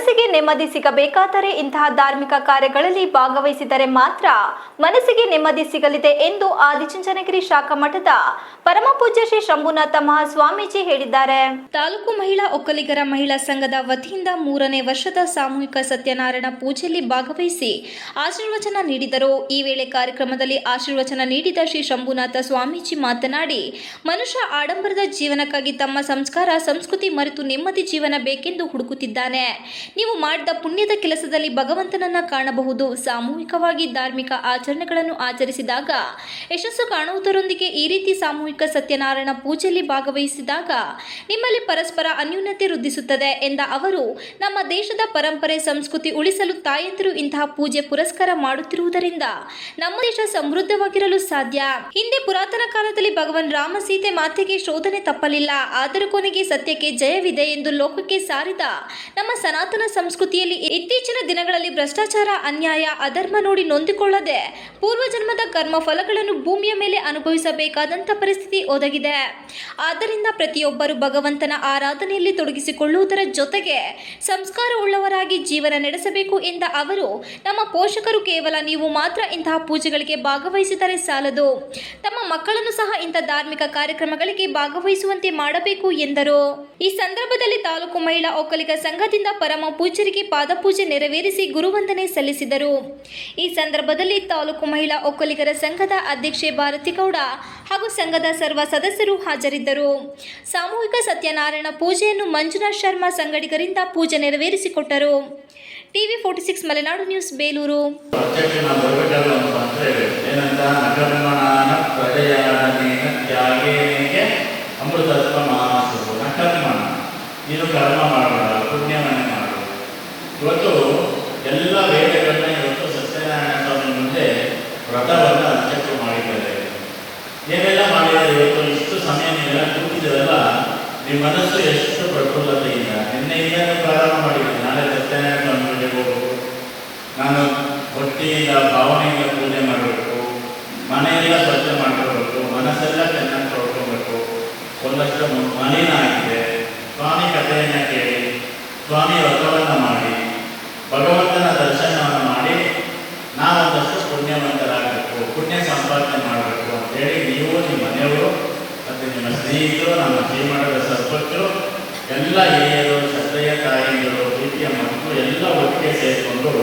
ಮನಸ್ಸಿಗೆ ನೆಮ್ಮದಿ ಸಿಗಬೇಕಾದರೆ ಇಂತಹ ಧಾರ್ಮಿಕ ಕಾರ್ಯಗಳಲ್ಲಿ ಭಾಗವಹಿಸಿದರೆ ಮಾತ್ರ ಮನಸ್ಸಿಗೆ ನೆಮ್ಮದಿ ಸಿಗಲಿದೆ ಎಂದು ಆದಿಚುಂಚನಗಿರಿ ಶಾಖಾ ಮಠದ ಪರಮಪೂಜ್ಯ ಶ್ರೀ ಶಂಭುನಾಥ ಮಹಾಸ್ವಾಮೀಜಿ ಹೇಳಿದ್ದಾರೆ. ತಾಲೂಕು ಮಹಿಳಾ ಒಕ್ಕಲಿಗರ ಮಹಿಳಾ ಸಂಘದ ವತಿಯಿಂದ 3ನೇ ವರ್ಷದ ಸಾಮೂಹಿಕ ಸತ್ಯನಾರಾಯಣ ಪೂಜೆಯಲ್ಲಿ ಭಾಗವಹಿಸಿ ಆಶೀರ್ವಚನ ನೀಡಿದರು. ಈ ವೇಳೆ ಕಾರ್ಯಕ್ರಮದಲ್ಲಿ ಆಶೀರ್ವಚನ ನೀಡಿದ ಶ್ರೀ ಶಂಭುನಾಥ ಸ್ವಾಮೀಜಿ ಮಾತನಾಡಿ, ಮನುಷ್ಯ ಆಡಂಬರದ ಜೀವನಕ್ಕಾಗಿ ತಮ್ಮ ಸಂಸ್ಕಾರ ಸಂಸ್ಕೃತಿ ಮರೆತು ನೆಮ್ಮದಿ ಜೀವನ ಬೇಕೆಂದು ಹುಡುಕುತ್ತಿದ್ದಾನೆ. ನೀವು ಮಾಡಿದ ಪುಣ್ಯದ ಕೆಲಸದಲ್ಲಿ ಭಗವಂತನನ್ನ ಕಾಣಬಹುದು. ಸಾಮೂಹಿಕವಾಗಿ ಧಾರ್ಮಿಕ ಆಚರಣೆಗಳನ್ನು ಆಚರಿಸಿದಾಗ ಯಶಸ್ಸು ಕಾಣುವುದರೊಂದಿಗೆ ಈ ರೀತಿ ಸಾಮೂಹಿಕ ಸತ್ಯನಾರಾಯಣ ಪೂಜೆಯಲ್ಲಿ ಭಾಗವಹಿಸಿದಾಗ ನಿಮ್ಮಲ್ಲಿ ಪರಸ್ಪರ ಅನ್ಯೂನ್ಯತೆ ವೃದ್ಧಿಸುತ್ತದೆ ಎಂದ ಅವರು, ನಮ್ಮ ದೇಶದ ಪರಂಪರೆ ಸಂಸ್ಕೃತಿ ಉಳಿಸಲು ತಾಯಂದಿರು ಇಂತಹ ಪೂಜೆ ಪುರಸ್ಕಾರ ಮಾಡುತ್ತಿರುವುದರಿಂದ ನಮ್ಮ ದೇಶ ಸಮೃದ್ಧವಾಗಿರಲು ಸಾಧ್ಯ. ಹಿಂದೆ ಪುರಾತನ ಕಾಲದಲ್ಲಿ ಭಗವಾನ್ ರಾಮ ಸೀತೆ ಮಾತೆಗೆ ಶೋಧನೆ ತಪ್ಪಲಿಲ್ಲ, ಆದರೂ ಕೊನೆಗೆ ಸತ್ಯಕ್ಕೆ ಜಯವಿದೆ ಎಂದು ಲೋಕಕ್ಕೆ ಸಾರಿದ ನಮ್ಮ ಸನಾತನ ಸಂಸ್ಕೃತಿಯಲ್ಲಿ ಇತ್ತೀಚಿನ ದಿನಗಳಲ್ಲಿ ಭ್ರಷ್ಟಾಚಾರ, ಅನ್ಯಾಯ, ಅಧರ್ಮ ನೋಡಿ ನೊಂದಿಕೊಳ್ಳದೆ ಪೂರ್ವಜನ್ಮದ ಕರ್ಮ ಫಲಗಳನ್ನು ಭೂಮಿಯ ಮೇಲೆ ಅನುಭವಿಸಬೇಕಾದಂಥ ಪರಿಸ್ಥಿತಿ ಒದಗಿದೆ. ಆದ್ದರಿಂದ ಪ್ರತಿಯೊಬ್ಬರು ಭಗವಂತನ ಆರಾಧನೆಯಲ್ಲಿ ತೊಡಗಿಸಿಕೊಳ್ಳುವುದರ ಜೊತೆಗೆ ಸಂಸ್ಕಾರವುಳ್ಳವರಾಗಿ ಜೀವನ ನಡೆಸಬೇಕು ಎಂದ ಅವರು, ನಮ್ಮ ಪೋಷಕರು ಕೇವಲ ನೀವು ಮಾತ್ರ ಇಂತಹ ಪೂಜೆಗಳಿಗೆ ಭಾಗವಹಿಸಿದರೆ ಸಾಲದು, ತಮ್ಮ ಮಕ್ಕಳನ್ನು ಸಹ ಇಂಥ ಧಾರ್ಮಿಕ ಕಾರ್ಯಕ್ರಮಗಳಿಗೆ ಭಾಗವಹಿಸುವಂತೆ ಮಾಡಬೇಕು ಎಂದರು. ಈ ಸಂದರ್ಭದಲ್ಲಿ ತಾಲೂಕು ಮಹಿಳಾ ಒಕ್ಕಲಿಗ ಸಂಘದಿಂದ ಪರಮ ಪೂಜ್ಯರಿಗೆ ಪಾದಪೂಜೆ ನೆರವೇರಿಸಿ ಗುರುವಂದನೆ ಸಲ್ಲಿಸಿದರು. ಈ ಸಂದರ್ಭದಲ್ಲಿ ತಾಲೂಕು ಮಹಿಳಾ ಒಕ್ಕಲಿಗರ ಸಂಘದ ಅಧ್ಯಕ್ಷೆ ಭಾರತಿ ಗೌಡ ಹಾಗೂ ಸಂಘದ ಸರ್ವ ಸದಸ್ಯರು ಹಾಜರಿದ್ದರು. ಸಾಮೂಹಿಕ ಸತ್ಯನಾರಾಯಣ ಪೂಜೆಯನ್ನು ಮಂಜುನಾಥ್ ಶರ್ಮಾ ಸಂಗಡಿಗರಿಂದ ಪೂಜೆ ನೆರವೇರಿಸಿಕೊಟ್ಟರು. TV 46 Malenadu news, Belur. ನೀನು ಕರ್ಮ ಮಾಡಬೇಡ, ಪುಣ್ಯವನ್ನೇ ಮಾಡು. ಇವತ್ತು ಎಲ್ಲ ವೇದಗಳನ್ನ ಇವತ್ತು ಸತ್ಯನಾರಾಯಣ ಸ್ವಾಮಿ ಮುಂದೆ ವ್ರತವನ್ನು ಅರ್ಚಕರು ಮಾಡಿದ್ದಾರೆ. ಏನೆಲ್ಲ ಮಾಡಿದ್ದಾರೆ ಇವತ್ತು ಇಷ್ಟು ಸಮಯ ನೀವೆಲ್ಲ ಕೂತಿದ್ದೀರಲ್ಲ, ನಿಮ್ಮ ಮನಸ್ಸು ಎಷ್ಟು ಪ್ರಫುಲ್ಲತೆಯಿಂದ ನಿನ್ನೆಯಿಂದ ಪ್ರಾರಂಭ ಮಾಡಿದ್ದೀನಿ. ನಾಳೆ ಸತ್ಯನಾರಾಯಣ ಸ್ವಾಮಿ ಪೂಜೆಗೆ ಹೋಗಬೇಕು, ನಾನು ಭಕ್ತಿಯಿಂದ ಭಾವನೆಯಿಂದ ಪೂಜೆ ಮಾಡಬೇಕು, ಮನೆಯೆಲ್ಲ ಸ್ವಚ್ಛ ಮಾಡ್ಕೋಬೇಕು, ಮನಸ್ಸೆಲ್ಲ ಚೆನ್ನಾಗಿ ತೊಳ್ಕೊಬೇಕು, ಒಂದಷ್ಟು ಮಲಿನ ಆಗಿದೆ. ಸ್ವಾಮಿ ಕಥೆಯನ್ನು ಕೇಳಿ, ಸ್ವಾಮಿ ವ್ರತವನ್ನು ಮಾಡಿ, ಭಗವಂತನ ದರ್ಶನವನ್ನು ಮಾಡಿ ನಾವೊಂದಷ್ಟು ಪುಣ್ಯವಂತರಾಗಬೇಕು, ಪುಣ್ಯ ಸಂಪಾದನೆ ಮಾಡಬೇಕು ಅಂತೇಳಿ ನೀವು, ನಿಮ್ಮ ಮನೆಯವರು ಮತ್ತು ನಿಮ್ಮ ಸ್ನೇಹಿತರು, ನಮ್ಮ ಜೀವನದ ಸರ್ವಜ್ಞರು, ಎಲ್ಲ ಹಿರಿಯರು, ಶ್ರದ್ಧೆಯ ತಾಯಿಯರು, ಪ್ರೀತಿಯ ಮಕ್ಕಳು ಎಲ್ಲ ಒಟ್ಟಿಗೆ ಸೇರಿಕೊಂಡು